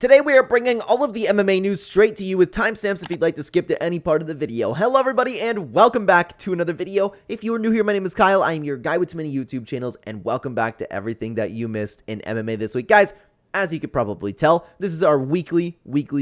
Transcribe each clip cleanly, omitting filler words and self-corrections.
Today we are bringing all of the MMA news straight to you with timestamps if you'd like to skip to any part of the video. Hello everybody and welcome back to another video. If you are new here, my name is Kyle. I am your guy with too many YouTube channels and welcome back to everything that you missed in MMA this week. Guys, as you could probably tell, this is our weekly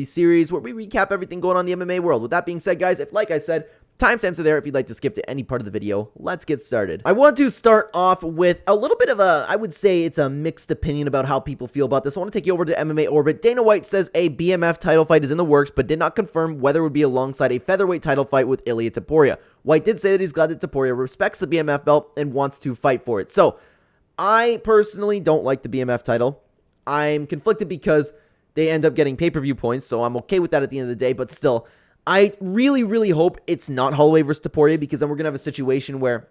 series where we recap everything going on in the MMA world. With that being said, guys, if like I said, timestamps are there if you'd like to skip to any part of the video. Let's get started. I want to start off with a little bit of I would say it's a mixed opinion about how people feel about this. I want to take you over to MMA Orbit. Dana White says a BMF title fight is in the works, but did not confirm whether it would be alongside a featherweight title fight with Ilia Topuria. White did say that he's glad that Topuria respects the BMF belt and wants to fight for it. So, I personally don't like the BMF title. I'm conflicted because they end up getting pay-per-view points, so I'm okay with that at the end of the day, but still, I really hope it's not Holloway versus Topuria, because then we're going to have a situation where,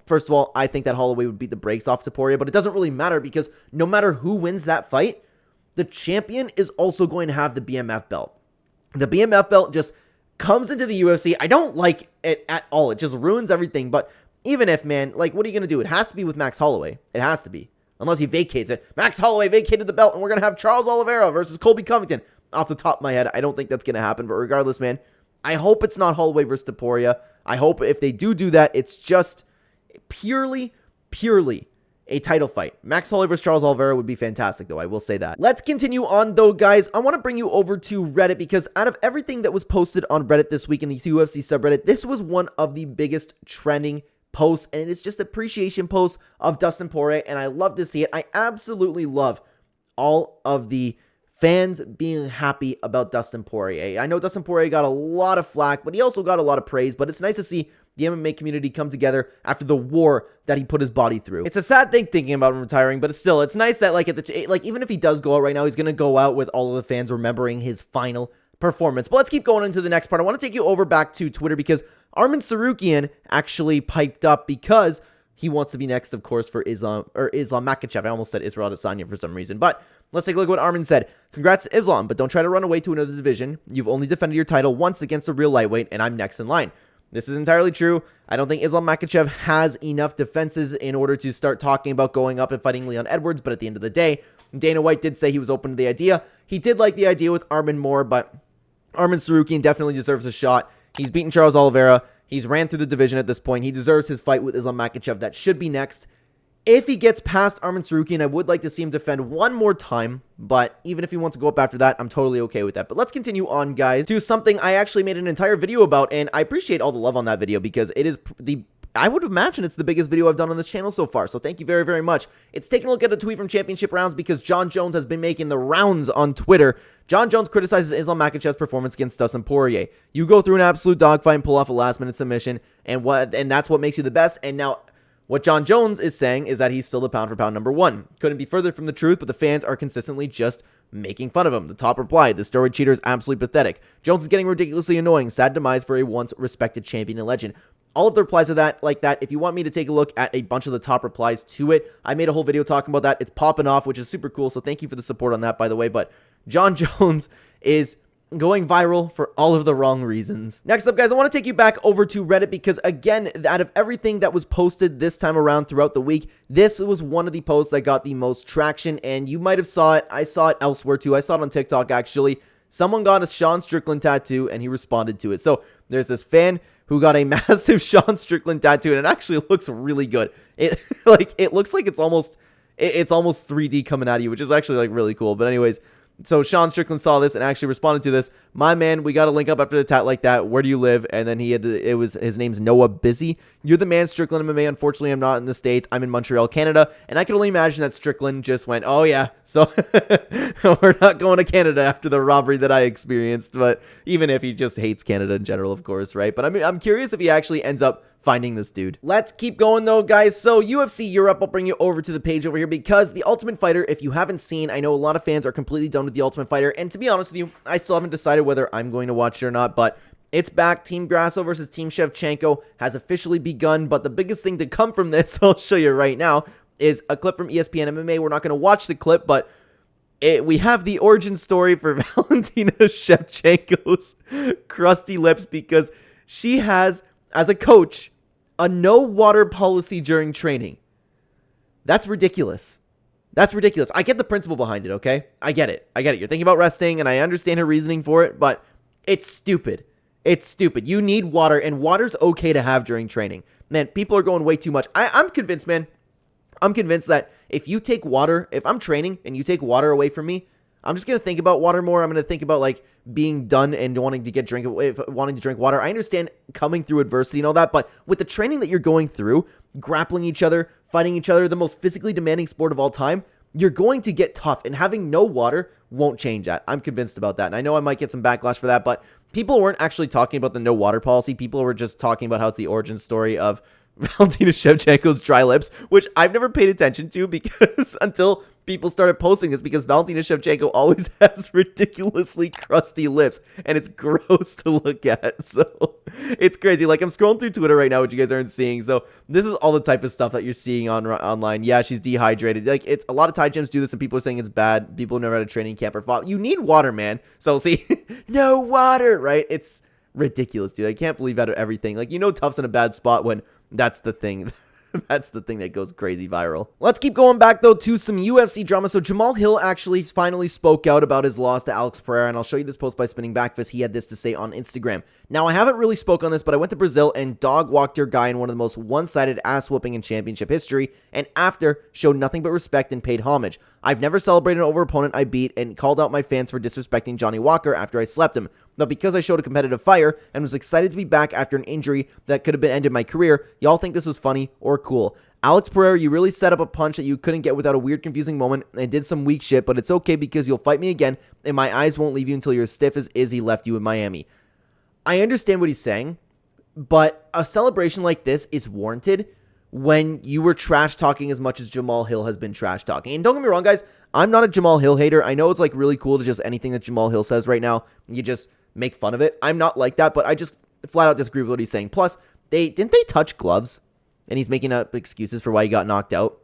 first of all, I think that Holloway would beat the brakes off Topuria, but it doesn't really matter because no matter who wins that fight, the champion is also going to have the BMF belt. The BMF belt just comes into the UFC. I don't like it at all. It just ruins everything, but even if, man, like, what are you going to do? It has to be with Max Holloway. It has to be. Unless he vacates it. Max Holloway vacated the belt, and we're going to have Charles Oliveira versus Colby Covington. Off the top of my head, I don't think that's going to happen. But regardless, man, I hope it's not Holloway versus Topuria. I hope if they do that, it's just purely a title fight. Max Holloway versus Charles Oliveira would be fantastic, though. I will say that. Let's continue on, though, guys. I want to bring you over to Reddit because out of everything that was posted on Reddit this week in the UFC subreddit, this was one of the biggest trending posts, and it's just appreciation post of Dustin Poirier, and I love to see it. I absolutely love all of the fans being happy about Dustin Poirier. I know Dustin Poirier got a lot of flack, but he also got a lot of praise, but it's nice to see the MMA community come together after the war that he put his body through. It's a sad thing thinking about him retiring, but it's nice that even if he does go out right now, he's going to go out with all of the fans remembering his final performance. But let's keep going into the next part. I want to take you over back to Twitter because Arman Tsarukyan actually piped up because he wants to be next, of course, for Islam Makhachev. I almost said Israel Adesanya for some reason, but let's take a look at what Arman said. Congrats to Islam, but don't try to run away to another division. You've only defended your title once against a real lightweight, and I'm next in line. This is entirely true. I don't think Islam Makhachev has enough defenses in order to start talking about going up and fighting Leon Edwards, but at the end of the day, Dana White did say he was open to the idea. He did like the idea with Arman more, but Arman Tsarukyan definitely deserves a shot. He's beaten Charles Oliveira. He's ran through the division at this point. He deserves his fight with Islam Makhachev. That should be next. If he gets past Arman Tsarukyan, I would like to see him defend one more time, but even if he wants to go up after that, I'm totally okay with that. But let's continue on, guys, to something I actually made an entire video about, and I appreciate all the love on that video because it is I would imagine it's the biggest video I've done on this channel so far, so thank you very much. It's taking a look at a tweet from Championship Rounds because John Jones has been making the rounds on Twitter. John Jones criticizes Islam Makhachev's performance against Dustin Poirier. You go through an absolute dogfight and pull off a last-minute submission, and that's what makes you the best. And now, what John Jones is saying is that he's still the pound-for-pound number one. Couldn't be further from the truth, but the fans are consistently just making fun of him. The top replied, the steroid cheater is absolutely pathetic. Jones is getting ridiculously annoying. Sad demise for a once-respected champion and legend. All of the replies are like that. If you want me to take a look at a bunch of the top replies to it, I made a whole video talking about that. It's popping off, which is super cool, so thank you for the support on that, by the way. But John Jones is going viral for all of the wrong reasons. Next up, guys, I want to take you back over to Reddit because, again, out of everything that was posted this time around throughout the week, this was one of the posts that got the most traction, and you might have saw it. I saw it elsewhere, too. I saw it on TikTok, actually. Someone got a Sean Strickland tattoo, and he responded to it. So there's this fan who got a massive Sean Strickland tattoo, and it actually looks really good. It looks like it's almost 3D coming out of you, which is actually really cool. But anyways, so Sean Strickland saw this and actually responded to this. My man, we got to link up after the tat like that. Where do you live? And then his name's Noah Busy. You're the man, Strickland MMA. Unfortunately, I'm not in the States. I'm in Montreal, Canada. And I can only imagine that Strickland just went, oh yeah, so we're not going to Canada after the robbery that I experienced. But even if he just hates Canada in general, of course, right? But I'm curious if he actually ends up finding this dude. Let's keep going though, guys. So UFC Europe, I'll bring you over to the page over here because The Ultimate Fighter, if you haven't seen, I know a lot of fans are completely done with The Ultimate Fighter, and to be honest with you, I still haven't decided whether I'm going to watch it or not, but it's back. Team Grasso versus Team Shevchenko has officially begun, but the biggest thing to come from this, I'll show you right now, is a clip from ESPN MMA. We're not going to watch the clip, but we have the origin story for Valentina Shevchenko's crusty lips because she has, as a coach, a no water policy during training. That's ridiculous. That's ridiculous. I get the principle behind it, okay? I get it. You're thinking about resting, and I understand her reasoning for it, but it's stupid. It's stupid. You need water, and water's okay to have during training. Man, people are going way too much. I'm convinced, man. I'm convinced that if you take water, if I'm training and you take water away from me, I'm just going to think about water more. I'm going to think about, like, being done and wanting to drink water. I understand coming through adversity and all that, but with the training that you're going through, grappling each other, fighting each other, the most physically demanding sport of all time, you're going to get tough, and having no water won't change that. I'm convinced about that, and I know I might get some backlash for that, but people weren't actually talking about the no water policy. People were just talking about how it's the origin story of Valentina Shevchenko's dry lips, which I've never paid attention to because until people started posting this, because Valentina Shevchenko always has ridiculously crusty lips, and it's gross to look at. So it's crazy. Like, I'm scrolling through Twitter right now, which you guys aren't seeing. So this is all the type of stuff that you're seeing online. Yeah, she's dehydrated. Like, it's a lot of Thai gyms do this, and people are saying it's bad. People who never had a training camp or fought. You need water, man. So see, no water, right? It's ridiculous, dude. I can't believe out of everything. Like, TUF's in a bad spot when that's the thing. That's the thing that goes crazy viral. Let's keep going back, though, to some UFC drama. So Jamahal Hill actually finally spoke out about his loss to Alex Pereira, and I'll show you this post by Spinning Backfist. He had this to say on Instagram. Now, I haven't really spoke on this, but I went to Brazil and dog-walked your guy in one of the most one-sided ass-whooping in championship history, and after, showed nothing but respect and paid homage. I've never celebrated over an opponent I beat and called out my fans for disrespecting Johnny Walker after I slept him. But because I showed a competitive fire and was excited to be back after an injury that could have been ended my career, y'all think this was funny or cool. Alex Pereira, you really set up a punch that you couldn't get without a weird, confusing moment and did some weak shit, but it's okay because you'll fight me again and my eyes won't leave you until you're as stiff as Izzy left you in Miami. I understand what he's saying, but a celebration like this is warranted when you were trash talking as much as Jamahal Hill has been trash talking. And don't get me wrong, guys, I'm not a Jamahal Hill hater. I know it's like really cool to just anything that Jamahal Hill says right now, you just make fun of it. I'm not like that, but I just flat out disagree with what he's saying. Plus, didn't they touch gloves? And he's making up excuses for why he got knocked out.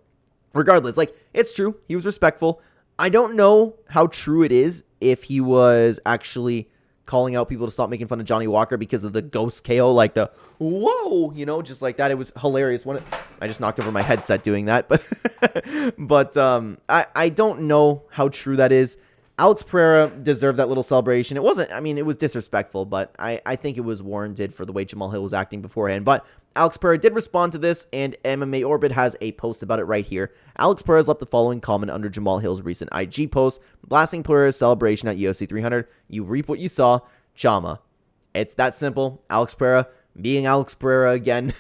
Regardless, like, it's true. He was respectful. I don't know how true it is if he was actually calling out people to stop making fun of Johnny Walker because of the ghost KO, like the whoa, just like that. It was hilarious. I just knocked over my headset doing that, but I don't know how true that is. Alex Pereira deserved that little celebration. It wasn't, it was disrespectful, but I think it was warranted for the way Jamahal Hill was acting beforehand. But Alex Pereira did respond to this, and MMA Orbit has a post about it right here. Alex Pereira left the following comment under Jamahal Hill's recent IG post, blasting Pereira's celebration at UFC 300. You reap what you saw, Chama. It's that simple. Alex Pereira being Alex Pereira again.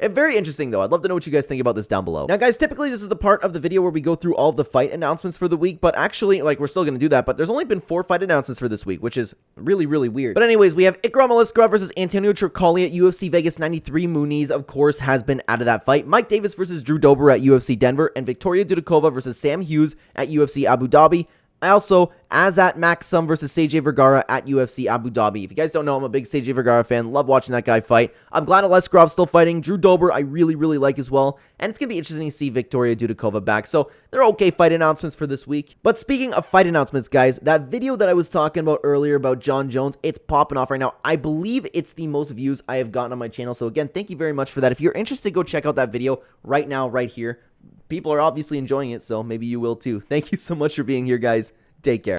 Very interesting, though. I'd love to know what you guys think about this down below. Now, guys, typically this is the part of the video where we go through all of the fight announcements for the week, but actually, like, we're still going to do that, but there's only been 4 fight announcements for this week, which is really, really weird. But anyways, we have Ikram Aliskerov versus Antonio Tricoli at UFC Vegas 93. Muniz, of course, has been out of that fight. Mike Davis versus Drew Dober at UFC Denver, and Victoria Dudikova versus Sam Hughes at UFC Abu Dhabi. Also, Azat Maxim versus Sergey Vergara at UFC Abu Dhabi. If you guys don't know, I'm a big Sergey Vergara fan. Love watching that guy fight. I'm glad Aleskov's still fighting. Drew Dober, I really, really like as well. And it's going to be interesting to see Victoria Dudikova back. So, they're okay fight announcements for this week. But speaking of fight announcements, guys, that video that I was talking about earlier about John Jones, it's popping off right now. I believe it's the most views I have gotten on my channel. So, again, thank you very much for that. If you're interested, go check out that video right now, right here. People are obviously enjoying it, so maybe you will too. Thank you so much for being here, guys. Take care.